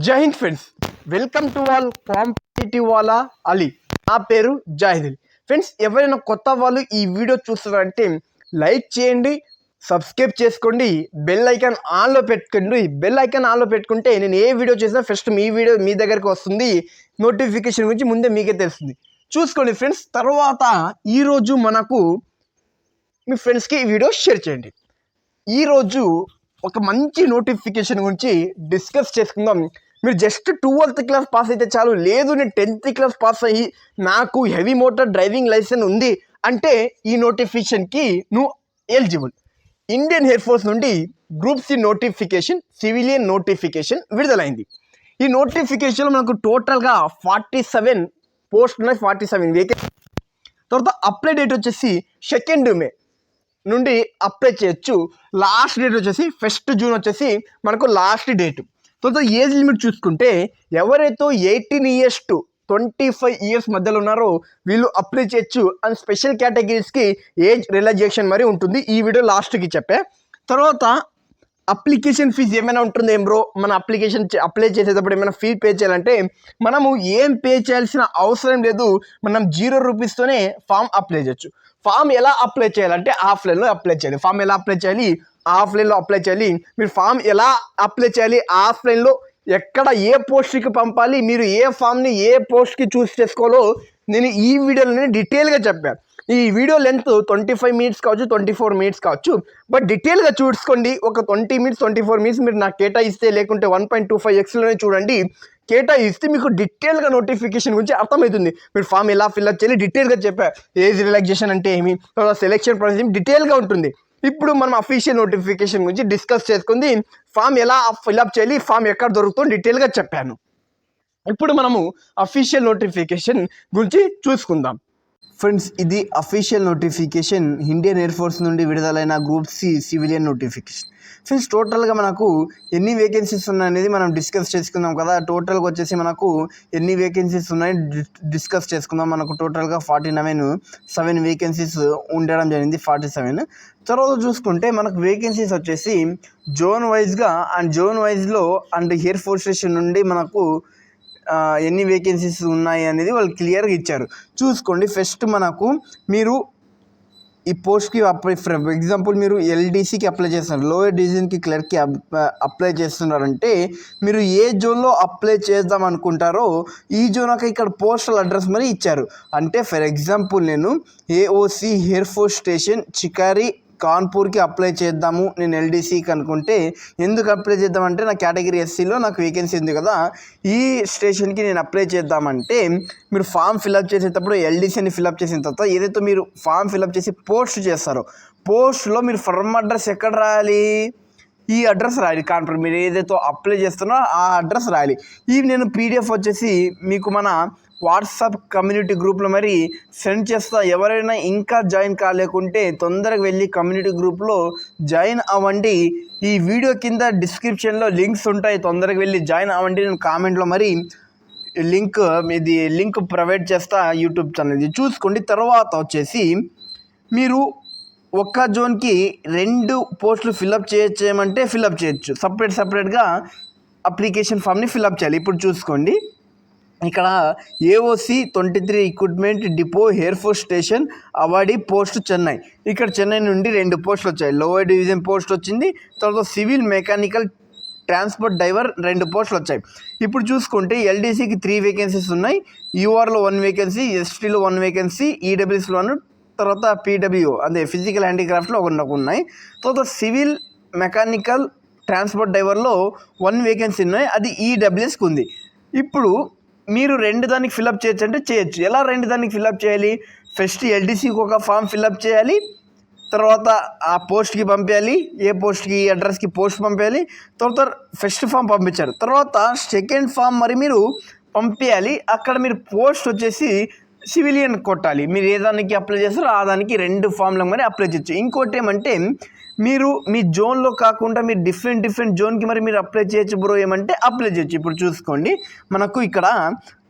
జై Hind friends, welcome to all competitive వాళ్ళ అలీ. నా పేరు జాహిద్ అలీ. ఫ్రెండ్స్, ఎవరైనా కొత్త వాళ్ళు ఈ వీడియో చూస్తున్నారంటే లైక్ చేయండి, సబ్స్క్రైబ్ చేసుకోండి, బెల్ ఐకాన్ ఆన్లో పెట్టుకోండి. బెల్ ఐకాన్ ఆన్లో పెట్టుకుంటే నేను ఏ వీడియో చేసినా ఫస్ట్ మీ వీడియో మీ దగ్గరికి వస్తుంది. నోటిఫికేషన్ గురించి ముందే మీకే తెలుస్తుంది. చూసుకోండి ఫ్రెండ్స్. తర్వాత ఈరోజు మనకు మీ ఫ్రెండ్స్కి ఈ వీడియో షేర్ చేయండి. ఈరోజు ఒక మంచి నోటిఫికేషన్ గురించి డిస్కస్ చేసుకుందాం. మీరు జస్ట్ 12th క్లాస్ పాస్ అయితే చాలు, లేదు నేను 10th క్లాస్ పాస్ అయ్యి నాకు హెవీ మోటార్ డ్రైవింగ్ లైసెన్స్ ఉంది అంటే ఈ నోటిఫికేషన్కి నువ్వు ఎలిజిబుల్. ఇండియన్ ఎయిర్ ఫోర్స్ నుండి group C notification, civilian notification విడుదలైంది. ఈ నోటిఫికేషన్లో మనకు టోటల్గా 47 పోస్ట్ ఉన్నాయి, 47 వేకెన్సీ. తర్వాత అప్లై డేట్ వచ్చేసి 2 మే నుండి అప్లై చేయొచ్చు. లాస్ట్ డేట్ వచ్చేసి 1 జూన్ వచ్చేసి మనకు లాస్ట్ డేట్. తర్వాత ఏజ్ లిమిట్ చూసుకుంటే ఎవరైతే 18 years to 25 years మధ్యలో ఉన్నారో వీళ్ళు అప్లై చేయొచ్చు. అండ్ స్పెషల్ కేటగిరీస్కి ఏజ్ రిలాక్సేషన్ మరి ఉంటుంది. ఈ వీడియో లాస్ట్కి చెప్పే. తర్వాత అప్లికేషన్ ఫీజు ఏమైనా ఉంటుంది ఏం బ్రో, మన అప్లికేషన్ అప్లై చేసేటప్పుడు ఏమైనా ఫీ పే చేయాలంటే మనము ఏం పే చేయాల్సిన అవసరం లేదు. మనం 0 రూపీస్తోనే ఫామ్ అప్లై చేయొచ్చు. ఫామ్ ఎలా అప్లై చేయాలంటే ఆఫ్లైన్లో అప్లై చేయాలి. ఫామ్ ఎలా అప్లై చేయాలి? ఆఫ్లైన్లో అప్లై చేయాలి. మీరు ఫామ్ ఎలా అప్లై చేయాలి? ఆఫ్లైన్లో ఎక్కడ ఏ పోస్ట్కి పంపాలి, మీరు ఏ ఫామ్ని ఏ పోస్ట్కి చూస్ చేసుకోవాలో నేను ఈ వీడియోలో డీటెయిల్గా చెప్పాను. ఈ వీడియో లెంత్ 25 minutes కావచ్చు, 24 minutes కావచ్చు. బట్ డీటెయిల్గా చూసుకోండి. ఒక 20 minutes 24 minutes మీరు నాకు కేటాయిస్తే, లేకుంటే 1.25xలోనే చూడండి. కేటాయిస్తే మీకు డీటెయిల్గా నోటిఫికేషన్ గురించి అర్థమవుతుంది. మీరు ఫామ్ ఎలా ఫిల్అప్ చేయాలి డీటెయిల్గా చెప్పా. ఏజ్ రిలాక్సేషన్ అంటే ఏమి, సెలెక్షన్ ప్రాసెస్ డీటెయిల్గా ఉంటుంది. ఇప్పుడు మనం అఫీషియల్ నోటిఫికేషన్ గురించి డిస్కస్ చేసుకుంది. ఫామ్ ఎలా ఫిల్అప్ చేయాలి, ఫామ్ ఎక్కడ దొరుకుతుందో డీటెయిల్గా చెప్పాను. ఇప్పుడు మనము అఫీషియల్ నోటిఫికేషన్ గురించి చూసుకుందాం. ఫ్రెండ్స్, ఇది official notification Indian air force నుండి విడుదలైన group C civilian notification. Friends, టోటల్గా మనకు ఎన్ని వేకెన్సీస్ ఉన్నాయనేది మనం డిస్కస్ చేసుకుందాం కదా. టోటల్గా వచ్చేసి మనకు ఎన్ని వేకెన్సీస్ ఉన్నాయి డిస్కస్ చేసుకుందాం. మనకు టోటల్గా 7 వేకెన్సీస్ ఉండడం జరిగింది, 47. తర్వాత చూసుకుంటే మనకు వేకెన్సీస్ వచ్చేసి జోన్ వైజ్గా జోన్ వైజ్లో ఎయిర్ ఫోర్స్ స్టేషన్ నుండి మనకు ఎన్ని వేకెన్సీస్ ఉన్నాయి అనేది వాళ్ళు క్లియర్గా ఇచ్చారు. చూసుకోండి. ఫస్ట్ మనకు మీరు ఈ పోస్ట్కి ఫర్ ఎగ్జాంపుల్ మీరు ఎల్డీసీకి అప్లై చేస్తున్నారు, లోయర్ డివిజన్కి క్లర్క్కి అప్లై చేస్తున్నారంటే మీరు ఏ జోన్లో అప్లై చేద్దాం అనుకుంటారో ఈ జోన్ ఇక్కడ పోస్టల్ అడ్రస్ మరి ఇచ్చారు. అంటే ఫర్ ఎగ్జాంపుల్ నేను AOC air force station Chakeri కాన్పూర్కి అప్లై చేద్దాము నేను ఎల్డీసీకి అనుకుంటే, ఎందుకు అప్లై చేద్దామంటే నా కేటగిరీ ఎస్సీలో నాకు వేకెన్సీ ఉంది కదా, ఈ స్టేషన్కి నేను అప్లై చేద్దామంటే మీరు ఫామ్ ఫిల్అప్ చేసేటప్పుడు ఎల్డీసీని ఫిల్అప్ చేసిన తర్వాత ఏదైతే మీరు ఫామ్ ఫిల్అప్ చేసి పోస్ట్ చేస్తారో పోస్ట్లో మీరు ఫర్మ్ అడ్రస్ ఎక్కడ రాయాలి, ఈ అడ్రస్ రాయాలి. కాన్పూర్ మీరు ఏదైతే అప్లై చేస్తున్నారో ఆ అడ్రస్ రాయాలి. ఇవి నేను పీడిఎఫ్ వచ్చేసి మీకు మన వాట్సాప్ కమ్యూనిటీ గ్రూప్లో మరి సెండ్ చేస్తా. ఎవరైనా ఇంకా జాయిన్ కాలేకుంటే తొందరగా వెళ్ళి కమ్యూనిటీ గ్రూప్లో జాయిన్ అవ్వండి. ఈ వీడియో కింద డిస్క్రిప్షన్లో లింక్స్ ఉంటాయి, తొందరగా వెళ్ళి జాయిన్ అవ్వండి. నేను కామెంట్లో మరి లింక్ ప్రొవైడ్ చేస్తా యూట్యూబ్ ఛానల్ చూసుకోండి. తర్వాత వచ్చేసి మీరు ఒక్క జోన్కి 2 పోస్టులు ఫిల్అప్ చేయమంటే ఫిల్అప్ చేయొచ్చు. సపరేట్గా అప్లికేషన్ ఫామ్ని ఫిల్అప్ చేయాలి. ఇప్పుడు చూసుకోండి. ఇక్కడ AOC 23 equipment depot air force station awardee post Chennai. ఇక్కడ చెన్నై నుండి 2 పోస్టులు వచ్చాయి. లోవర్ డివిజన్ పోస్ట్ వచ్చింది. తర్వాత సివిల్ మెకానికల్ ట్రాన్స్పోర్ట్ డ్రైవర్ 2 పోస్టులు వచ్చాయి. ఇప్పుడు చూసుకుంటే ఎల్డీసీకి 3 వేకెన్సీస్ ఉన్నాయి, యూఆర్లో 1 వేకెన్సీ, ఎస్టీలో 1 వేకెన్సీ, ఈడబ్ల్యూఎస్లో 1, తర్వాత పీడబ్ల్యూ అదే ఫిజికల్ హ్యాండిక్రాఫ్ట్లో 1 ఉన్నాయి. తర్వాత సివిల్ మెకానికల్ ట్రాన్స్పోర్ట్ డ్రైవర్లో 1 వేకెన్సీ ఉన్నాయి, అది ఈడబ్ల్యూఎస్కి ఉంది. ఇప్పుడు మీరు 2 దానికి ఫిల్అప్ చేయొచ్చు అంటే చేయొచ్చు. ఎలా 2 దానికి ఫిల్అప్ చేయాలి? ఫస్ట్ ఎల్డీసీకి ఒక ఫామ్ ఫిల్అప్ చేయాలి, తర్వాత ఆ పోస్ట్కి పంపించాలి, ఏ పోస్ట్కి అడ్రస్కి పోస్ట్ పంపించాలి. తర్వాత ఫస్ట్ ఫామ్ పంపించారు, తర్వాత సెకండ్ ఫామ్ మరి మీరు పంపించాలి. అక్కడ మీరు పోస్ట్ వచ్చేసి సివిలియన్ కొట్టాలి. మీరు ఏ దానికి అప్లై చేస్తారో ఆ దానికి 2 ఫామ్లకు మరి అప్లై చేయొచ్చు. ఇంకోటి ఏమంటే మీరు మీ జోన్లో కాకుండా మీరు డిఫరెంట్ జోన్కి మరి మీరు అప్లై చేయొచ్చు బ్రో ఏమంటే అప్లై చేయొచ్చు. ఇప్పుడు చూసుకోండి. మనకు ఇక్కడ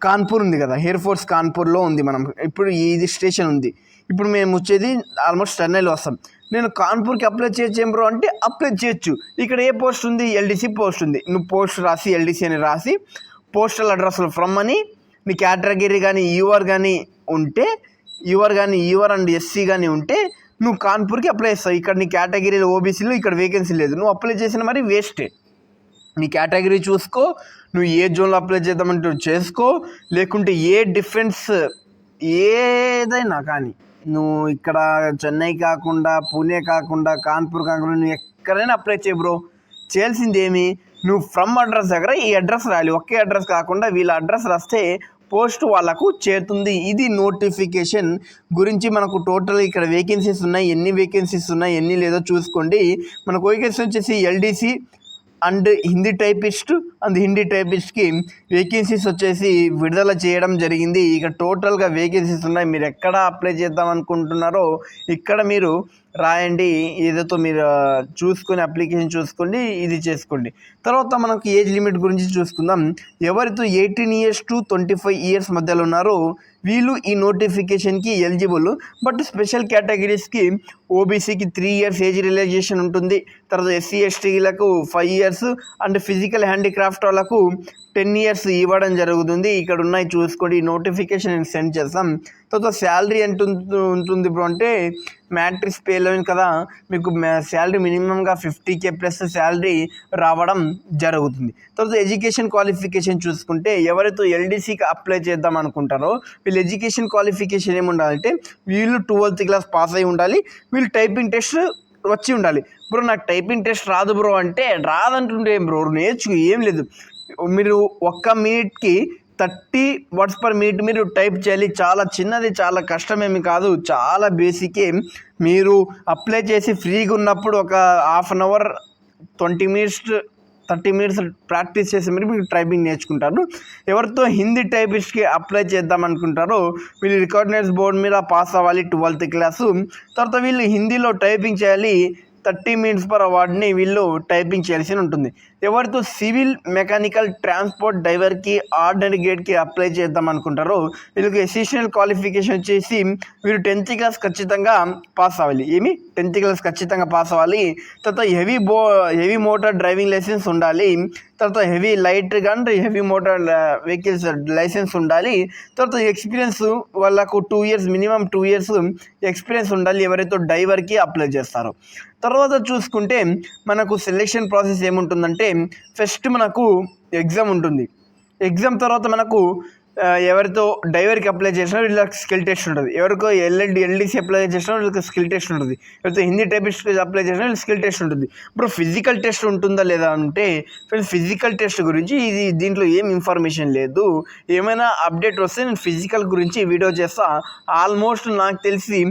కాన్పూర్ ఉంది కదా, ఎయిర్ ఫోర్స్ కాన్పూర్లో ఉంది. మనం ఇప్పుడు ఇది స్టేషన్ ఉంది. ఇప్పుడు మేము వచ్చేది ఆల్మోస్ట్ చెన్నైలో వస్తాం. నేను కాన్పూర్కి అప్లై చేయొచ్చు ఏం బ్రో అంటే అప్లై చేయొచ్చు. ఇక్కడ ఏ పోస్ట్ ఉంది? ఎల్డీసీ పోస్ట్ ఉంది. నువ్వు పోస్ట్ రాసి ఎల్డీసీ అని రాసి పోస్టల్ అడ్రస్లో ఫ్రమ్ అని నీ కేటగిరీ కానీ యూఆర్ అండ్ ఎస్సీ కానీ ఉంటే నువ్వు కాన్పూర్కి అప్లై చేస్తావు. ఇక్కడ నీ కేటగిరీలో ఓబీసీలో ఇక్కడ వేకెన్సీ లేదు, నువ్వు అప్లై చేసిన మరి వేస్టే. నీ కేటగిరీ చూసుకో, నువ్వు ఏ జోన్లో అప్లై చేద్దామంటే చేసుకో, లేకుంటే ఏ డిఫరెన్స్ ఏదైనా కానీ నువ్వు ఇక్కడ చెన్నై కాకుండా, పూణే కాకుండా, కాన్పూర్ కాకుండా నువ్వు ఎక్కడైనా అప్లై చేయ బ్రో. చేయాల్సింది ఏమి, నువ్వు ఫ్రమ్ అడ్రస్ దగ్గర ఈ అడ్రస్ రాయాలి. ఒకే అడ్రస్ కాకుండా వీళ్ళ అడ్రస్ రాస్తే పోస్ట్ వాళ్ళకు చేరుతుంది. ఇది నోటిఫికేషన్ గురించి మనకు టోటల్ ఇక్కడ వేకెన్సీస్ ఉన్నాయి, ఎన్ని వేకెన్సీస్ ఉన్నాయి ఎన్ని లేదో చూసుకోండి. మనకు వేకెన్సీ వచ్చేసి ఎల్డీసీ అండ్ హిందీ టైపిస్ట్కి వేకెన్సీస్ వచ్చేసి విడుదల చేయడం జరిగింది. ఇక టోటల్గా వేకెన్సీస్ ఉన్నాయి. మీరు ఎక్కడ అప్లై చేద్దాం అనుకుంటున్నారో ఇక్కడ మీరు రాయండి. ఏదైతే మీరు చూసుకొని అప్లికేషన్ చూసుకోండి, ఇది చేసుకోండి. తర్వాత మనకు ఏజ్ లిమిట్ గురించి చూసుకుందాం. ఎవరితో 18 years to 25 years మధ్యలో ఉన్నారో వీళ్ళు ఈ నోటిఫికేషన్కి ఎలిజిబుల్. బట్ స్పెషల్ కేటగిరీస్కి ఓబీసీకి 3 years ఏజ్ రిలాక్సేషన్ ఉంటుంది. తర్వాత ఎస్సీ ఎస్టీలకు 5 years అండ్ ఫిజికల్ హ్యాండిక్రాఫ్ట్ వాళ్ళకు 10 years ఇవ్వడం జరుగుతుంది. ఇక్కడ ఉన్నాయి చూసుకోండి. ఈ నోటిఫికేషన్ నేను సెండ్ చేస్తాం. తర్వాత శాలరీ ఎంత ఉంటుంది బ్రో అంటే మ్యాట్రిక్స్ పేలో కదా మీకు శాలరీ మినిమంగా 50K ప్లస్ శాలరీ రావడం జరుగుతుంది. తర్వాత ఎడ్యుకేషన్ క్వాలిఫికేషన్ చూసుకుంటే ఎవరైతే ఎల్డీసీకి అప్లై చేద్దాం అనుకుంటారో వీళ్ళు ఎడ్యుకేషన్ క్వాలిఫికేషన్ ఏమి ఉండాలంటే వీళ్ళు 12th class పాస్ అయి ఉండాలి. వీళ్ళు టైపింగ్ టెస్ట్ వచ్చి ఉండాలి. బ్రో నాకు టైపింగ్ టెస్ట్ రాదు బ్రో అంటే రాదంటుంటే ఏం బ్రో, నేర్చుకు ఏం లేదు. మీరు 1 minute 30 words per minute మీరు టైప్ చేయాలి. చాలా చిన్నది, చాలా కష్టమేమి కాదు, చాలా బేసికే. మీరు అప్లై చేసి ఫ్రీగా ఉన్నప్పుడు ఒక 1/2 hour 20 minutes 30 minutes ప్రాక్టీస్ చేసి మీరు టైపింగ్ నేర్చుకుంటారు. ఎవరితో హిందీ టైపిస్ట్కి అప్లై చేద్దాం అనుకుంటారో వీళ్ళు రికగ్నైజ్డ్ బోర్డు మీద పాస్ అవ్వాలి 12th class. తర్వాత వీళ్ళు హిందీలో టైపింగ్ చేయాలి. 30 minutes per hourని వీళ్ళు టైపింగ్ చేయాల్సి ఉంటుంది. ఎవరితో సివిల్ మెకానికల్ ట్రాన్స్పోర్ట్ డ్రైవర్కి ఆర్డినరీ గ్రేడ్కి అప్లై చేద్దాం అనుకుంటారో వీళ్ళకి ఎసెన్షియల్ క్వాలిఫికేషన్ వచ్చేసి వీళ్ళు 10th class ఖచ్చితంగా పాస్ అవ్వాలి. 10th class ఖచ్చితంగా పాస్ అవ్వాలి. తర్వాత హెవీ మోటార్ డ్రైవింగ్ లైసెన్స్ ఉండాలి. తర్వాత light and heavy motor vehicles licence ఉండాలి. తర్వాత ఎక్స్పీరియన్స్ వాళ్ళకు 2 years మినిమం 2 years ఎక్స్పీరియన్స్ ఉండాలి ఎవరైతే డ్రైవర్కి అప్లై చేస్తారో. తర్వాత చూసుకుంటే మనకు సెలెక్షన్ ప్రాసెస్ ఏముంటుందంటే ఫస్ట్ మనకు ఎగ్జామ్ ఉంటుంది. ఎగ్జామ్ తర్వాత మనకు ఎవరితో డ్రైవర్కి అప్లై చేసినా వీళ్ళకి స్కిల్ టెస్ట్ ఉంటుంది. ఎవరికో ఎల్డీసీ అప్లై చేసినా వీళ్ళకి స్కిల్ టెస్ట్ ఉంటుంది. ఎవరితో హిందీ టైపిస్ట్కి అప్లై చేసినా వీళ్ళకి స్కిల్ టెస్ట్ ఉంటుంది. ఇప్పుడు ఫిజికల్ టెస్ట్ ఉంటుందా లేదా అంటే ఫిజికల్ టెస్ట్ గురించి దీంట్లో ఏం ఇన్ఫర్మేషన్ లేదు. ఏమైనా అప్డేట్ వస్తే నేను ఫిజికల్ గురించి వీడియో చేస్తా. ఆల్మోస్ట్ నాకు తెలిసి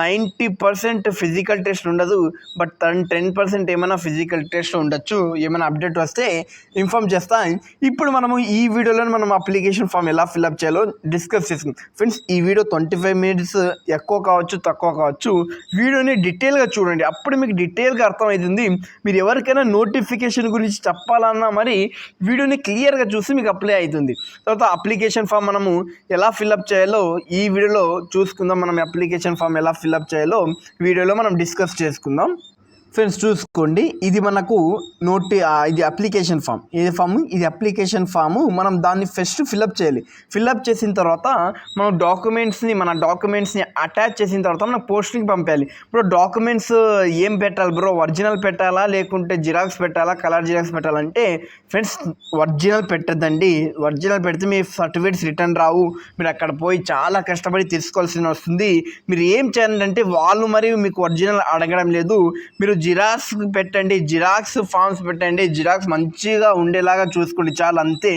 90% ఫిజికల్ టెస్ట్ ఉండదు, బట్ 10% ఏమైనా ఫిజికల్ టెస్ట్ ఉండొచ్చు. ఏమైనా అప్డేట్ వస్తే ఇన్ఫార్మ్ చేస్తా. ఇప్పుడు మనము ఈ వీడియోలో మనం అప్లికేషన్ ఫామ్ ఎలా ఫిల్అప్ చేయాలో డిస్కస్ చేసుకుందాం. ఫ్రెండ్స్ ఈ వీడియో 25 minutes ఎక్కువ కావచ్చు తక్కువ కావచ్చు, వీడియోని డీటెయిల్గా చూడండి. అప్పుడు మీకు డీటెయిల్గా అర్థమవుతుంది. మీరు ఎవరికైనా నోటిఫికేషన్ గురించి చెప్పాలన్నా మరి వీడియోని క్లియర్గా చూసి మీకు అప్లై అవుతుంది. తర్వాత అప్లికేషన్ ఫామ్ మనము ఎలా ఫిల్అప్ చేయాలో ఈ వీడియోలో చూసుకుందాం. మనం అప్లికేషన్ ఫామ్ ఎలా ఫిల్అప్ చేయాలో వీడియోలో మనం డిస్కస్ చేసుకుందాం. ఫ్రెండ్స్ చూసుకోండి, ఇది మనకు ఇది అప్లికేషన్ ఫామ్. ఇది అప్లికేషన్ ఫాము. మనం దాన్ని ఫస్ట్ ఫిల్అప్ చేయాలి. ఫిల్అప్ చేసిన తర్వాత మనం మన డాక్యుమెంట్స్ని అటాచ్ చేసిన తర్వాత మనం పోస్టింగ్ పంపించాలి. ఇప్పుడు డాక్యుమెంట్స్ ఏం పెట్టాలి బ్రో, ఒరిజినల్ పెట్టాలా లేకుంటే జిరాక్స్ పెట్టాలా, కలర్ జిరాక్స్ పెట్టాలంటే ఫ్రెండ్స్ ఒరిజినల్ పెట్టద్దండి. ఒరిజినల్ పెడితే మీ సర్టిఫికేట్స్ రిటర్న్ రావు. మీరు అక్కడ పోయి చాలా కష్టపడి తీసుకోవాల్సి వస్తుంది. మీరు ఏం చేయాలంటే వాళ్ళు మరి మీకు ఒరిజినల్ అడగడం లేదు, మీరు జిరాక్స్ పెట్టండి, జిరాక్స్ ఫామ్స్ పెట్టండి, జిరాక్స్ మంచిగా ఉండేలాగా చూసుకోండి చాలు, అంతే.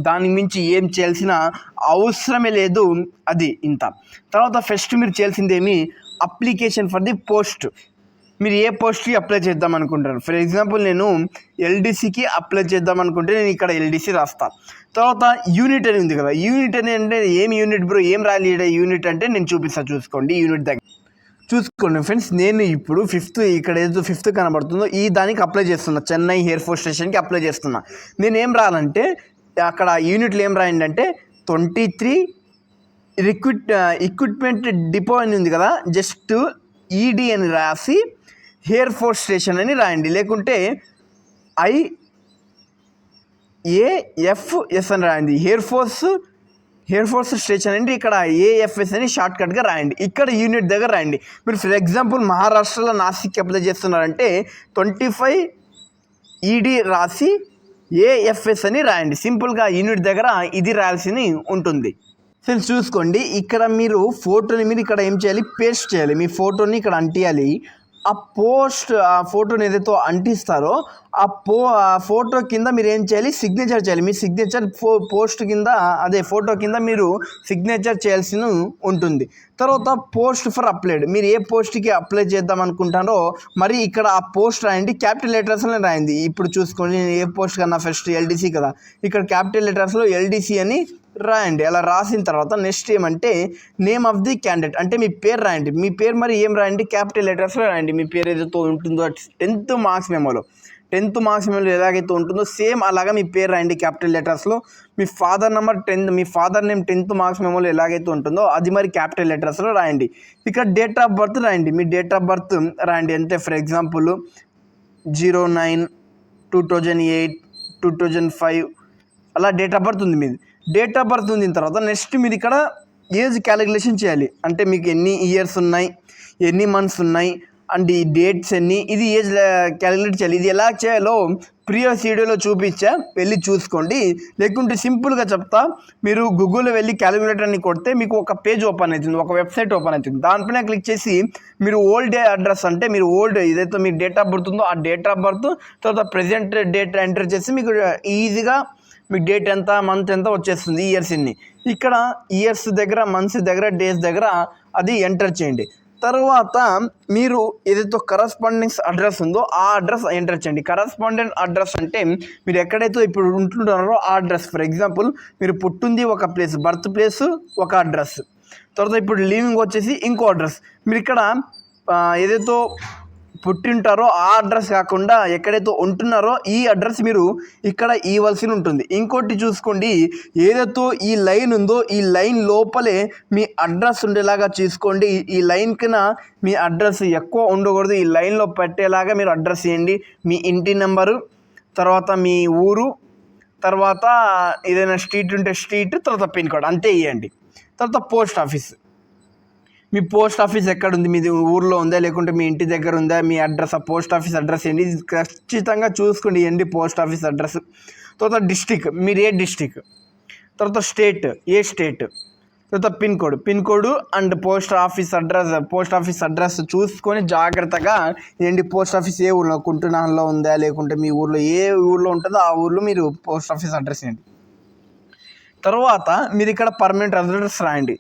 దాని మించి ఏం చేయాల్సిన అవసరమే లేదు. అది ఇంత. తర్వాత ఫస్ట్ మీరు చేయాల్సిందేమి అప్లికేషన్ ఫర్ ది పోస్ట్. మీరు ఏ పోస్ట్కి అప్లై చేద్దాం అనుకుంటారు. ఫర్ ఎగ్జాంపుల్ నేను ఎల్డీసీకి అప్లై చేద్దాం అనుకుంటే నేను ఇక్కడ ఎల్డీసీ రాస్తాను. తర్వాత యూనిట్ అని ఉంది కదా, యూనిట్ అని అంటే ఏం యూనిట్ బ్రో, ఏం రాలి యూనిట్ అంటే నేను చూపిస్తాను చూసుకోండి. యూనిట్ దగ్గర చూసుకోండి ఫ్రెండ్స్, నేను ఇప్పుడు 5th ఇక్కడ ఏదో 5th కనబడుతుందో ఈ దానికి అప్లై చేస్తున్నా. చెన్నై ఎయిర్ ఫోర్స్ స్టేషన్కి అప్లై చేస్తున్నా. నేను ఏం రాయాలంటే అక్కడ యూనిట్లు ఏం రాయండి అంటే 23 ఎక్విప్మెంట్ డిపో అని ఉంది కదా, జస్ట్ ఈడీ అని రాసి ఎయిర్ ఫోర్స్ స్టేషన్ అని రాయండి, లేకుంటే IAFS అని రాయండి. ఎయిర్ ఫోర్స్ స్టేషన్ అంటే ఇక్కడ AFS అని షార్ట్కట్గా రాయండి. ఇక్కడ యూనిట్ దగ్గర రాయండి. మీరు ఫర్ ఎగ్జాంపుల్ మహారాష్ట్రలో నాసిక్ అప్లై చేస్తున్నారంటే 25 ED రాసి AFS అని రాయండి. సింపుల్గా యూనిట్ దగ్గర ఇది రాయాల్సి ఉంటుంది. ఫ్రెండ్స్ చూసుకోండి, ఇక్కడ మీరు ఫోటోని మీరు ఇక్కడ ఏం చేయాలి, పేస్ట్ చేయాలి. మీ ఫోటోని ఇక్కడ అంటియాలి. ఆ ఫోటోని ఏదైతే అంటిస్తారో ఆ ఫోటో కింద మీరు ఏం చేయాలి, సిగ్నేచర్ చేయాలి. మీ సిగ్నేచర్ ఫోటో కింద మీరు సిగ్నేచర్ చేయాల్సి ఉంటుంది. తర్వాత పోస్ట్ ఫర్ అప్లైడ్, మీరు ఏ పోస్ట్కి అప్లై చేద్దాం అనుకుంటారో మరి ఇక్కడ ఆ పోస్ట్ రాయండి, క్యాపిటల్ లెటర్స్లో రాయండి. ఇప్పుడు చూసుకోండి, నేను ఏ పోస్ట్ కన్నా ఫస్ట్ LDC కదా, ఇక్కడ క్యాపిటల్ లెటర్స్లో LDC అని రాయండి. అలా రాసిన తర్వాత నెక్స్ట్ ఏమంటే నేమ్ ఆఫ్ ది క్యాండిడేట్ అంటే మీ పేరు రాయండి. మీ పేరు మరి ఏం రాయండి, క్యాపిటల్ లెటర్స్లో రాయండి. మీ పేరు ఏదైతే ఉంటుందో 10th మార్క్స్ మెమోలో ఎలాగైతే ఉంటుందో సేమ్ అలాగా మీ పేరు రాయండి క్యాపిటల్ లెటర్స్లో. మీ ఫాదర్ నెంబర్ మీ ఫాదర్ నేమ్ 10th మార్క్స్ మెమోలో ఎలాగైతే ఉంటుందో అది మరి క్యాపిటల్ లెటర్స్లో రాయండి. ఇక్కడ డేట్ ఆఫ్ బర్త్ రాయండి. మీ డేట్ ఆఫ్ బర్త్ రాయండి. అంతే ఫర్ ఎగ్జాంపుల్ 09/2008 2005 అలా డేట్ ఆఫ్ బర్త్ ఉంది మీది. డేట్ ఆఫ్ బర్త్ ఉంది తర్వాత నెక్స్ట్ మీరు ఇక్కడ ఏజ్ క్యాలిక్యులేషన్ చేయాలి. అంటే మీకు ఎన్ని ఇయర్స్ ఉన్నాయి, ఎన్ని మంత్స్ ఉన్నాయి అండ్ ఈ డేట్స్ ఎన్ని, ఇది ఏజ్ క్యాలిక్యులేట్ చేయాలి. ఇది ఎలా చేయాలో ప్రీవియస్ వీడియోలో చూపించా, వెళ్ళి చూసుకోండి. లేకుంటే సింపుల్గా చెప్తా, మీరు గూగుల్లో వెళ్ళి క్యాలిక్యులేటర్ అని కొడితే మీకు ఒక పేజ్ ఓపెన్ అవుతుంది, ఒక వెబ్సైట్ ఓపెన్ అవుతుంది. దానిపైన క్లిక్ చేసి మీరు ఓల్డ్ అడ్రస్ అంటే మీరు ఓల్డ్ ఏదైతే మీ డేట్ ఆఫ్ బర్త్ ఉందో ఆ డేట్ ఆఫ్ బర్త్ తర్వాత ప్రజెంట్ డేట్ ఎంటర్ చేసి మీకు ఈజీగా మీకు డేట్ ఎంత మంత్ ఎంత వచ్చేస్తుంది, ఇయర్స్ ఎన్ని. ఇక్కడ ఇయర్స్ దగ్గర మంత్స్ దగ్గర డేస్ దగ్గర అది ఎంటర్ చేయండి. తర్వాత మీరు ఏదైతే కరస్పాండెన్స్ అడ్రస్ ఉందో ఆ అడ్రస్ ఎంటర్ చేయండి. కరస్పాండెంట్ అడ్రస్ అంటే మీరు ఎక్కడైతే ఇప్పుడు ఉంటున్నారో ఆ అడ్రస్. ఫర్ ఎగ్జాంపుల్ మీరు పుట్టింది ఒక ప్లేస్, బర్త్ ప్లేస్ ఒక అడ్రస్, తర్వాత ఇప్పుడు లీవింగ్ వచ్చేసి ఇంకో అడ్రస్. మీరు ఇక్కడ ఏదైతే పుట్టింటారో ఆ అడ్రస్ కాకుండా ఎక్కడైతే ఉంటున్నారో ఈ అడ్రస్ మీరు ఇక్కడ ఇవ్వాల్సి ఉంటుంది. ఇంకోటి చూసుకోండి, ఏదైతే ఈ లైన్ ఉందో ఈ లైన్ లోపలే మీ అడ్రస్ ఉండేలాగా చూసుకోండి. ఈ లైన్ కింద మీ అడ్రస్ ఎక్కువ ఉండకూడదు, ఈ లైన్లో పెట్టేలాగా మీరు అడ్రస్ ఇవ్వండి. మీ ఇంటి నెంబరు, తర్వాత మీ ఊరు, తర్వాత ఏదైనా స్ట్రీట్ ఉంటే స్ట్రీట్, తర్వాత పిన్ కోడ్ అంతే ఇవ్వండి. తర్వాత పోస్ట్ ఆఫీస్, మీ పోస్ట్ ఆఫీస్ ఎక్కడ ఉంది, మీది ఊర్లో ఉందా లేకుంటే మీ ఇంటి దగ్గర ఉందా, మీ అడ్రస్ ఆ పోస్ట్ ఆఫీస్ అడ్రస్ ఏంటి ఖచ్చితంగా చూసుకోండి. ఏంటి పోస్ట్ ఆఫీస్ అడ్రస్. తర్వాత డిస్టిక్, మీరు ఏ డిస్టిక్, తర్వాత స్టేట్ ఏ స్టేట్, తర్వాత pin code and post office address చూసుకొని జాగ్రత్తగా ఏంటి పోస్ట్ ఆఫీస్ ఏ ఊళ్ళో కుంటునాల్లో ఉందా లేకుంటే మీ ఊర్లో ఏ ఊర్లో ఉంటుందో ఆ ఊర్లో మీరు పోస్ట్ ఆఫీస్ అడ్రస్ ఏంటి. తర్వాత మీరు ఇక్కడ పర్మనెంట్ అడ్రస్ రాయండి.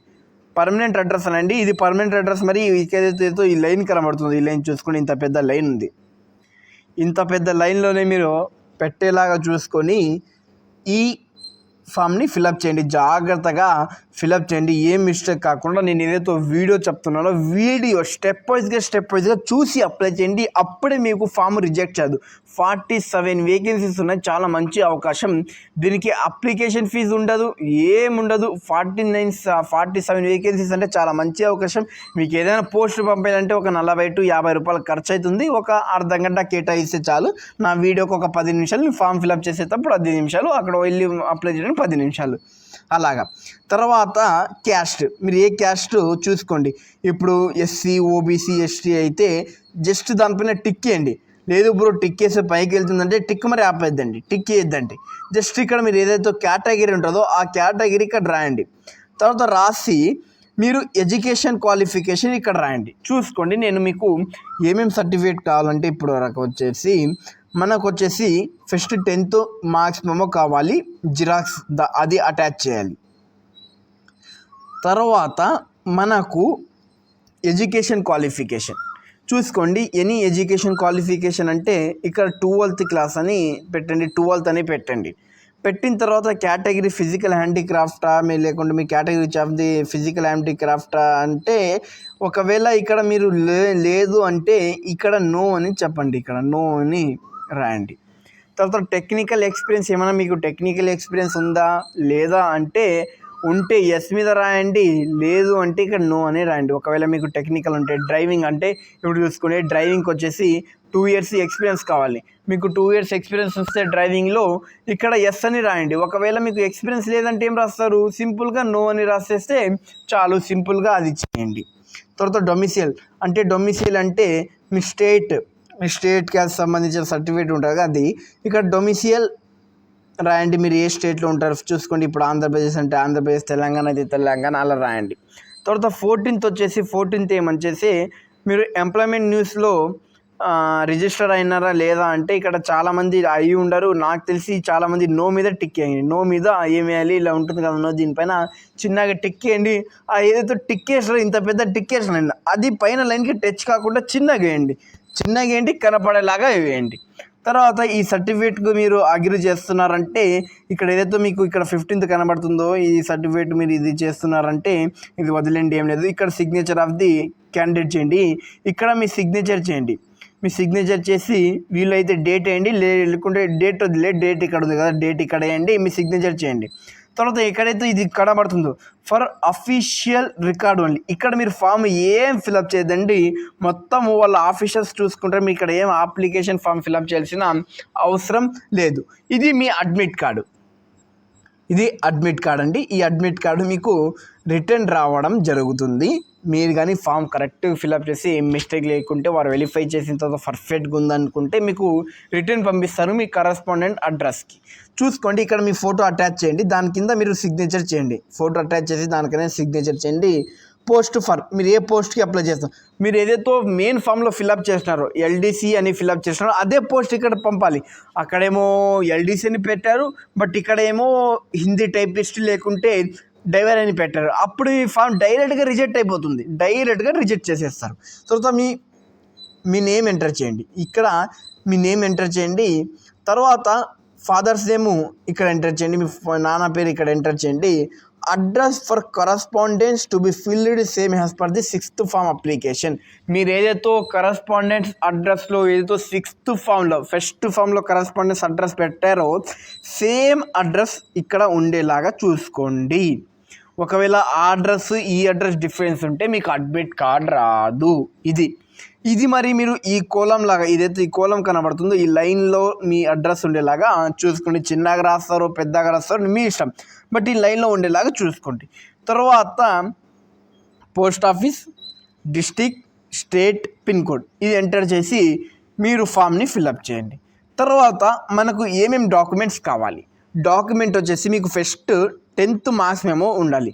పర్మనెంట్ అడ్రస్ అనండి, ఇది పర్మనెంట్ అడ్రస్. మరి ఏదైతే ఈ లైన్ కనబడుతుంది, ఈ లైన్ చూసుకొని ఇంత పెద్ద లైన్ ఉంది, ఇంత పెద్ద లైన్లోనే మీరు పెట్టేలాగా చూసుకొని ఈ ఫామ్ని ఫిలప్ చేయండి. జాగ్రత్తగా ఫిలప్ చేయండి, ఏం మిస్టేక్ కాకుండా. నేను ఏదైతే వీడియో చెప్తున్నానో వీడియో స్టెప్ వైజ్గా చూసి అప్లై చేయండి. అప్పుడే మీకు ఫామ్ రిజెక్ట్ చేయదు. 47 వేకెన్సీస్ ఉన్నాయి, చాలా మంచి అవకాశం. దీనికి అప్లికేషన్ ఫీజు ఉండదు, ఏముండదు. 47 వేకెన్సీస్ అంటే చాలా మంచి అవకాశం. మీకు ఏదైనా పోస్ట్ పంపేయాలంటే ఒక 40 to 50 రూపాయలు ఖర్చు అవుతుంది. ఒక అర్ధ గంట కేటాయిస్తే చాలు. నా వీడియోకి ఒక 10 నిమిషాలు, ఫామ్ ఫిలప్ చేసేటప్పుడు 10 నిమిషాలు, అక్కడ వెళ్ళి అప్లై చేయడానికి 10 నిమిషాలు అలాగా. తర్వాత క్యాస్ట్, మీరు ఏ క్యాస్ట్ చూసుకోండి. ఇప్పుడు SC OBC ST అయితే జస్ట్ దానిపైన టిక్ చేయండి. లేదు బ్రో టిక్ వేస్తే పైకి వెళ్తుందంటే టిక్ మరి ఆపేద్దండి, టిక్ వేయద్దండి. జస్ట్ ఇక్కడ మీరు ఏదైతే కేటగిరీ ఉంటుందో ఆ కేటగిరీ ఇక్కడ రాయండి. తర్వాత రాసి మీరు ఎడ్యుకేషన్ క్వాలిఫికేషన్ ఇక్కడ రాయండి. చూసుకోండి, నేను మీకు ఏమేమి సర్టిఫికేట్ కావాలంటే ఇప్పుడు వరకు వచ్చేసి మనకు వచ్చేసి ఫస్ట్ 10th మార్క్స్ మెమో కావాలి, జిరాక్స్ అది అటాచ్ చేయాలి. తర్వాత మనకు ఎడ్యుకేషన్ క్వాలిఫికేషన్ చూసుకోండి. ఎనీ ఎడ్యుకేషన్ క్వాలిఫికేషన్ అంటే ఇక్కడ 12th క్లాస్ అని పెట్టండి, 12th అని పెట్టండి. పెట్టిన తర్వాత కేటగిరీ ఫిజికల్ హ్యాండిక్రాఫ్టా మీరు లేకుంటే మీ కేటగిరీ ఆఫ్ ది ఫిజికల్ హ్యాండిక్రాఫ్టా అంటే ఒకవేళ ఇక్కడ మీరు లేదు అంటే ఇక్కడ నో అని చెప్పండి, ఇక్కడ నో అని రాయండి. తర్వాత టెక్నికల్ ఎక్స్పీరియన్స్, ఏమైనా మీకు టెక్నికల్ ఎక్స్పీరియన్స్ ఉందా లేదా అంటే ఉంటే ఎస్ మీద రాయండి, లేదు అంటే ఇక్కడ నో అని రాయండి. ఒకవేళ మీకు టెక్నికల్ ఉంటే డ్రైవింగ్ అంటే ఇప్పుడు చూసుకుంటే డ్రైవింగ్కి వచ్చేసి 2 years ఎక్స్పీరియన్స్ కావాలి. మీకు 2 years ఎక్స్పీరియన్స్ వస్తే డ్రైవింగ్లో ఇక్కడ ఎస్ అని రాయండి. ఒకవేళ మీకు ఎక్స్పీరియన్స్ లేదంటే ఏం రాస్తారు, సింపుల్గా నో అని రాసేస్తే చాలు, సింపుల్గా అది చేయండి. తర్వాత డొమిసియల్ అంటే మీ స్టేట్కి సంబంధించిన సర్టిఫికేట్ ఉంటుంది కదా, అది ఇక్కడ డొమిసియల్ రాయండి. మీరు ఏ స్టేట్లో ఉంటారో చూసుకోండి. ఇప్పుడు ఆంధ్రప్రదేశ్ అంటే ఆంధ్రప్రదేశ్, తెలంగాణ అయితే తెలంగాణ, అలా రాయండి. తర్వాత 14th ఏమనిచేసి మీరు ఎంప్లాయ్మెంట్ న్యూస్లో రిజిస్టర్ అయినారా లేదా అంటే ఇక్కడ చాలామంది అయి ఉండరు. నాకు తెలిసి చాలామంది నో మీద టిక్ చేయండి. నో మీద ఏం వేయాలి, ఇలా ఉంటుంది కదా నో, దీనిపైన చిన్నగా టిక్ చేయండి. ఏదైతే టిక్ చేసారో ఇంత పెద్ద టిక్ వేసానండి, అది పైన లైన్కి టచ్ కాకుండా చిన్నగా వేయండి, కనపడేలాగా వేయండి. తర్వాత ఈ సర్టిఫికేట్కు మీరు అగ్రి చేస్తున్నారంటే ఇక్కడ ఏదైతే మీకు ఇక్కడ 15th కనబడుతుందో ఈ సర్టిఫికేట్ మీరు ఇది చేస్తున్నారంటే ఇది వదిలేండి, ఏం లేదు. ఇక్కడ సిగ్నేచర్ ఆఫ్ ది క్యాండిడేట్ చేయండి. ఇక్కడ మీ సిగ్నేచర్ చేయండి. మీ సిగ్నేచర్ చేసి వీలైతే డేట్ వేయండి, లేకుంటే డేట్ వదిలే, డేట్ ఇక్కడ ఉంది కదా, డేట్ ఇక్కడ వేయండి, మీ సిగ్నేచర్ చేయండి. తర్వాత ఎక్కడైతే ఇది కనబడుతుందో ఫర్ అఫీషియల్ రికార్డ్ ఓన్లీ, ఇక్కడ మీరు ఫామ్ ఏం ఫిలప్ చేయదండి, మొత్తం వాళ్ళ ఆఫీసర్స్ చూసుకుంటారు. మీకు ఇక్కడ ఏం అప్లికేషన్ ఫామ్ ఫిలప్ చేయాల్సిన అవసరం లేదు. ఇది మీ అడ్మిట్ కార్డు అండి. ఈ అడ్మిట్ కార్డు మీకు రిటర్న్ రావడం జరుగుతుంది. మీరు కానీ ఫామ్ కరెక్ట్ ఫిలప్ చేసి ఏం మిస్టేక్ లేకుంటే వారు వెరిఫై చేసిన తర్వాత పర్ఫెక్ట్గా ఉందనుకుంటే మీకు రిటర్న్ పంపిస్తారు మీ కరస్పాండెంట్ అడ్రస్కి. చూసుకోండి, ఇక్కడ మీ ఫోటో అటాచ్ చేయండి, దాని కింద మీరు సిగ్నేచర్ చేయండి. ఫోటో అటాచ్ చేసి దానికైనా సిగ్నేచర్ చేయండి. పోస్ట్ ఫర్, మీరు ఏ పోస్ట్కి అప్లై చేస్తారు, మీరు ఏదైతే మెయిన్ ఫామ్లో ఫిలప్ చేసినారో ఎల్డీసీ అని ఫిలప్ చేసినారో అదే పోస్ట్ ఇక్కడ పంపాలి. అక్కడేమో ఎల్డీసీ అని పెట్టారు, బట్ ఇక్కడ ఏమో హిందీ టైపిస్ట్ లేకుంటే డ్రైవర్ అని పెట్టారు. అప్పుడు ఈ ఫామ్ డైరెక్ట్గా రిజెక్ట్ చేసేస్తారు. తర్వాత మీ నేమ్ ఎంటర్ చేయండి. ఇక్కడ మీ నేమ్ ఎంటర్ చేయండి. తర్వాత ఫాదర్స్ నేము ఇక్కడ ఎంటర్ చేయండి. మీ నాన్న పేరు ఇక్కడ ఎంటర్ చేయండి. Address for correspondence to be filled same as per the 6th form application. మీరు ఏదైతే కరస్పాండెన్స్ అడ్రస్లో ఏదైతే 6th ఫామ్లో ఫస్ట్ ఫామ్లో కరస్పాండెన్స్ అడ్రస్ పెట్టారో సేమ్ అడ్రస్ ఇక్కడ ఉండేలాగా చూసుకోండి. ఒకవేళ ఆ అడ్రస్ ఈ అడ్రస్ డిఫరెన్స్ ఉంటే మీకు అడ్మిట్ కార్డ్ రాదు. ఇది మరి మీరు ఈ కోలం లాగా ఏదైతే ఈ కోలం కనబడుతుందో ఈ లైన్లో మీ అడ్రస్ ఉండేలాగా చూసుకోండి. చిన్నగా రాస్తారో పెద్దగా రాస్తారో మీ ఇష్టం, బట్ ఈ లైన్లో ఉండేలాగా చూసుకోండి. తర్వాత post office, district, state, pin code ఇది ఎంటర్ చేసి మీరు ఫామ్ని ఫిల్అప్ చేయండి. తర్వాత మనకు ఏమేమి డాక్యుమెంట్స్ కావాలి, డాక్యుమెంట్ వచ్చేసి మీకు ఫస్ట్ 10th మార్క్స్ మెమో ఉండాలి.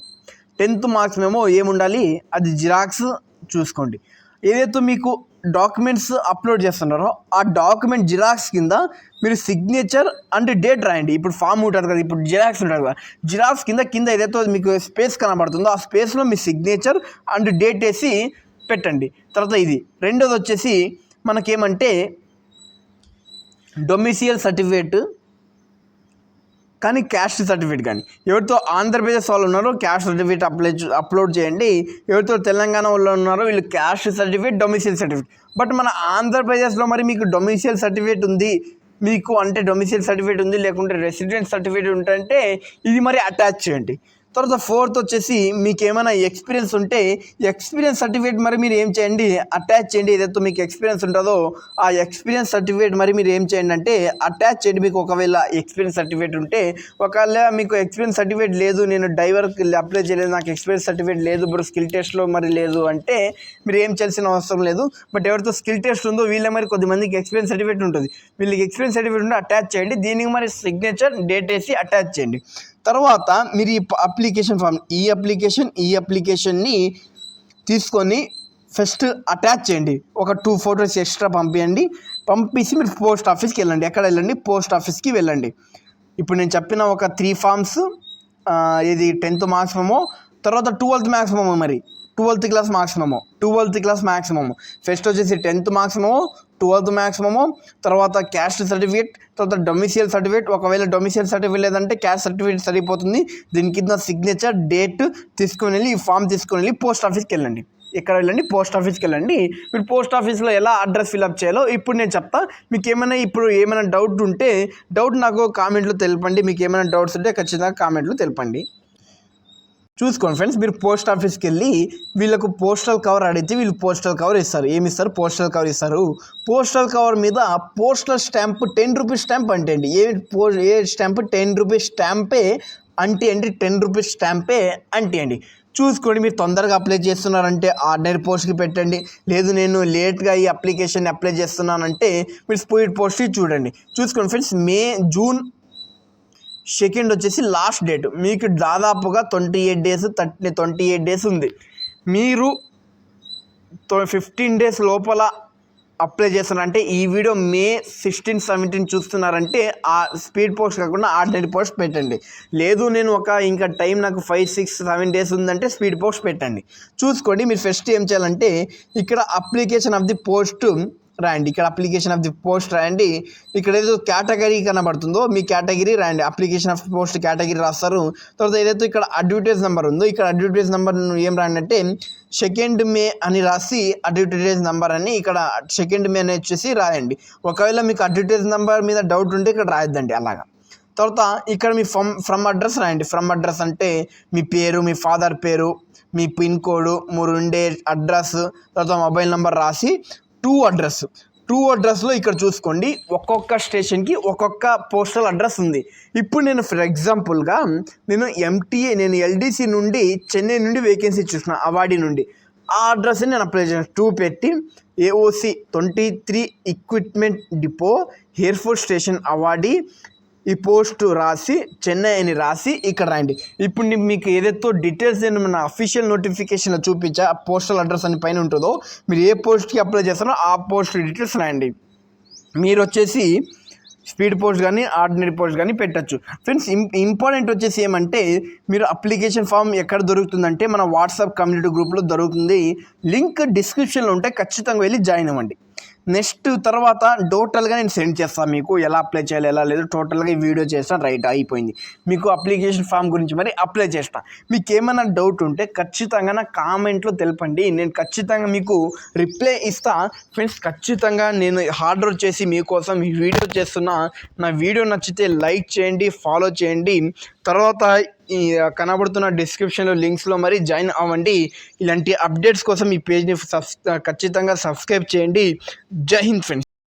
10th మార్క్స్ మెమో ఏముండాలి, అది జిరాక్స్ చూసుకోండి. ఏదైతే మీకు డాక్యుమెంట్స్ అప్లోడ్ చేస్తున్నారో ఆ డాక్యుమెంట్ జిరాక్స్ కింద మీరు సిగ్నేచర్ అండ్ డేట్ రాయండి. ఇప్పుడు ఫామ్ ఉంటుంది కదా, ఇప్పుడు జిరాక్స్ ఉంటుంది కదా, జిరాక్స్ కింద ఏదైతే మీకు స్పేస్ కనబడుతుందో ఆ స్పేస్లో మీ సిగ్నేచర్ అండ్ డేట్ వేసి పెట్టండి. తర్వాత ఇది రెండోది వచ్చేసి మనకేమంటే డొమిసియల్ సర్టిఫికేట్ కానీ క్యాస్ట్ సర్టిఫికేట్ కానీ, ఎవరితో ఆంధ్రప్రదేశ్ వాళ్ళు ఉన్నారో క్యాస్ట్ సర్టిఫికేట్ అప్లోడ్ చేయండి. ఎవరితో తెలంగాణ వాళ్ళు ఉన్నారో వీళ్ళు క్యాస్ట్ సర్టిఫికేట్, డొమిసియల్ సర్టిఫికేట్. బట్ మన ఆంధ్రప్రదేశ్లో మరి మీకు డొమిసియల్ సర్టిఫికేట్ ఉంది, మీకు అంటే డొమిసియల్ సర్టిఫికేట్ ఉంది లేకుంటే రెసిడెంట్ సర్టిఫికేట్ ఉంటే ఇది మరి అటాచ్ చేయండి. తర్వాత 4th వచ్చేసి మీకు ఏమైనా ఎక్స్పీరియన్స్ ఉంటే ఎక్స్పీరియన్స్ సర్టిఫికేట్ మరి మీరు ఏం చేయండి, అటాచ్ చేయండి. ఏదైతే మీకు ఎక్స్పీరియన్స్ ఉంటుందో ఆ ఎక్స్పీరియన్స్ సర్టిఫికేట్ మరి మీరు ఏం చేయండి అంటే అటాచ్ చేయండి. మీకు ఒకవేళ ఎక్స్పీరియన్స్ సర్టిఫికేట్ ఉంటే, ఒకవేళ మీకు ఎక్స్పీరియన్స్ సర్టిఫికేట్ లేదు, నేను డ్రైవర్కి అప్లై చేయలేదు, నాకు ఎక్స్పీరియన్స్ సర్టిఫికేట్ లేదు, ఇప్పుడు స్కిల్ టెస్ట్లో మరి లేదు అంటే మీరు ఏం చేయాల్సిన అవసరం లేదు. బట్ ఎవరితో స్కిల్ టెస్ట్ ఉందో వీళ్ళే మరి కొద్దిమందికి ఎక్స్పీరియన్స్ సర్టిఫికేట్ ఉంటుంది, వీళ్ళకి ఎక్స్పీరియన్స్ సర్టిఫికేట్ ఉంటే అటాచ్ చేయండి. దీనికి మరి సిగ్నేచర్ డేట్ వేసి అటాచ్ చేయండి. తర్వాత మీరు ఈ అప్లికేషన్ ఫామ్ ఈ అప్లికేషన్ని తీసుకొని ఫస్ట్ అటాచ్ చేయండి. ఒక 2 photos ఎక్స్ట్రా పంపించి మీరు పోస్ట్ ఆఫీస్కి వెళ్ళండి. ఎక్కడ వెళ్ళండి, పోస్ట్ ఆఫీస్కి వెళ్ళండి. ఇప్పుడు నేను చెప్పిన ఒక 3 forms, ఇది 10th మార్క్స్ మెమో, తర్వాత 12th మార్క్స్ మెమో, మరి 12th class marks memo. First వచ్చేసి 10th marks memo, 12th marks memo, తర్వాత క్యాస్ట్ సర్టిఫికేట్, తర్వాత డొమిసియల్ సర్టిఫికేట్. ఒకవేళ డొమిసియల్ సర్టిఫికేట్ లేదంటే క్యాస్ట్ సర్టిఫికేట్ సరిపోతుంది. దీని కింద సిగ్నేచర్, డేట్ తీసుకుని వెళ్ళి ఈ ఫామ్ తీసుకుని వెళ్ళి పోస్ట్ ఆఫీస్కి వెళ్ళండి. ఎక్కడ వెళ్ళండి, పోస్ట్ ఆఫీస్కి వెళ్ళండి. మీరు పోస్ట్ ఆఫీస్లో ఎలా అడ్రస్ ఫిల్అప్ చేయాలో ఇప్పుడు నేను చెప్తా. మీకు ఏమైనా డౌట్ ఉంటే నాకు కామెంట్లో తెలపండి. మీకు ఏమైనా డౌట్స్ ఉంటే ఖచ్చితంగా కామెంట్లో తెలపండి. చూసుకోండి ఫ్రెండ్స్, మీరు పోస్ట్ ఆఫీస్కి వెళ్ళి వీళ్ళకు పోస్టల్ కవర్ అడిగితే వీళ్ళు పోస్టల్ కవర్ ఇస్తారు. ఏమి ఇస్తారు? పోస్టల్ కవర్ ఇస్తారు. పోస్టల్ కవర్ మీద పోస్టల్ స్టాంప్ 10 రూపీస్ స్టాంప్ అంటే అండి ఏ స్టాంప్ 10 రూపీస్ స్టాంపే అంటే 10 రూపీస్ స్టాంపే అంటే అండి. చూసుకోండి, మీరు తొందరగా అప్లై చేస్తున్నారంటే ఆర్డినరీ పోస్ట్కి పెట్టండి. లేదు నేను లేట్గా ఈ అప్లికేషన్ అప్లై చేస్తున్నానంటే మీరు స్పీడ్ పోస్ట్కి చూడండి. చూసుకోండి ఫ్రెండ్స్, జూన్ 2 వచ్చేసి లాస్ట్ డేట్. మీకు దాదాపుగా 28 డేస్ ఉంది. మీరు 15 డేస్ లోపల అప్లై చేస్తున్నారంటే ఈ వీడియో మే 16, 17 చూస్తున్నారంటే ఆ స్పీడ్ పోస్ట్ కాకుండా ఆర్డినరీ పోస్ట్ పెట్టండి. లేదు నేను ఇంకా టైం నాకు 5, 6, 7 డేస్ ఉందంటే స్పీడ్ పోస్ట్ పెట్టండి. చూసుకోండి, మీరు ఫస్ట్ ఏం చేయాలంటే ఇక్కడ అప్లికేషన్ ఆఫ్ ది పోస్ట్ రాయండి. ఇక్కడ అప్లికేషన్ ఆఫ్ ది పోస్ట్ రాయండి. ఇక్కడ ఏదో కేటగిరీ కనబడుతుందో మీ కేటగిరీ రాయండి. అప్లికేషన్ ఆఫ్ పోస్ట్ కేటగిరీ రాస్తారు. తర్వాత ఏదైతే ఇక్కడ అడ్వర్టైజ్ నెంబర్ ఉందో ఇక్కడ అడ్వర్టైజ్ నెంబర్ ఏం రాయండి అంటే 2 మే అని రాసి అడ్వర్టైజ్ నెంబర్ అని ఇక్కడ 2 మే అని వచ్చేసి రాయండి. ఒకవేళ మీకు అడ్వర్టైజ్ నెంబర్ మీద డౌట్ ఉంటే ఇక్కడ రాయొద్దండి అలాగా. తర్వాత ఇక్కడ మీ ఫ్రమ్ అడ్రస్ రాయండి. ఫ్రమ్ అడ్రస్ అంటే మీ పేరు, మీ ఫాదర్ పేరు, మీ పిన్ కోడ్, మీరు ఉండే అడ్రస్, తర్వాత మొబైల్ నెంబర్ రాసి టూ అడ్రస్లో ఇక్కడ చూసుకోండి ఒక్కొక్క స్టేషన్కి ఒక్కొక్క పోస్టల్ అడ్రస్ ఉంది. ఇప్పుడు నేను ఫర్ ఎగ్జాంపుల్గా నేను ఎల్డీసీ నుండి చెన్నై నుండి వేకెన్సీ చూసిన అవార్డీ నుండి ఆ అడ్రస్ని నేను అప్లై చేసిన 2 పెట్టి AOC 23 equipment depot air force station awardee ఈ పోస్ట్ రాసి చెన్నై అని రాసి ఇక్కడ రాయండి. ఇప్పుడు మీకు ఏదైతే డీటెయిల్స్ నేను మన అఫీషియల్ నోటిఫికేషన్లో చూపించా ఆ పోస్టల్ అడ్రస్ అని పైన ఉంటుందో మీరు ఏ పోస్ట్కి అప్లై చేస్తారో ఆ పోస్ట్ డీటెయిల్స్ రాయండి. మీరు వచ్చేసి స్పీడ్ పోస్ట్ కానీ ఆర్డినరీ పోస్ట్ కానీ పెట్టచ్చు. ఫ్రెండ్స్, ఇంపార్టెంట్ వచ్చేసి ఏమంటే మీరు అప్లికేషన్ ఫామ్ ఎక్కడ దొరుకుతుందంటే మన వాట్సాప్ కమ్యూనిటీ గ్రూప్లో దొరుకుతుంది. లింక్ డిస్క్రిప్షన్లో ఉంటే ఖచ్చితంగా వెళ్ళి జాయిన్ అవ్వండి. నెక్స్ట్ తర్వాత టోటల్గా నేను సెండ్ చేస్తాను మీకు ఎలా అప్లై చేయాలి ఎలా లేదు టోటల్గా ఈ వీడియో చేస్తాను. రైట్ అయిపోయింది. మీకు అప్లికేషన్ ఫామ్ గురించి మరి అప్లై చేస్తాను. మీకు ఏమైనా డౌట్ ఉంటే ఖచ్చితంగా నా కామెంట్లో తెలపండి. నేను ఖచ్చితంగా మీకు రిప్లై ఇస్తా. ఫ్రెండ్స్, ఖచ్చితంగా నేను హార్డ్ వర్క్ చేసి మీకోసం ఈ వీడియో చేస్తున్నా. నా వీడియో నచ్చితే లైక్ చేయండి, ఫాలో చేయండి. తర్వాత ఈ కనబడుతున్న డిస్క్రిప్షన్లో లింక్స్లో మరి జాయిన్ అవ్వండి. ఇలాంటి అప్డేట్స్ కోసం ఈ పేజ్ని ఖచ్చితంగా సబ్స్క్రైబ్ చేయండి. జై హింద్ ఫ్రెండ్స్.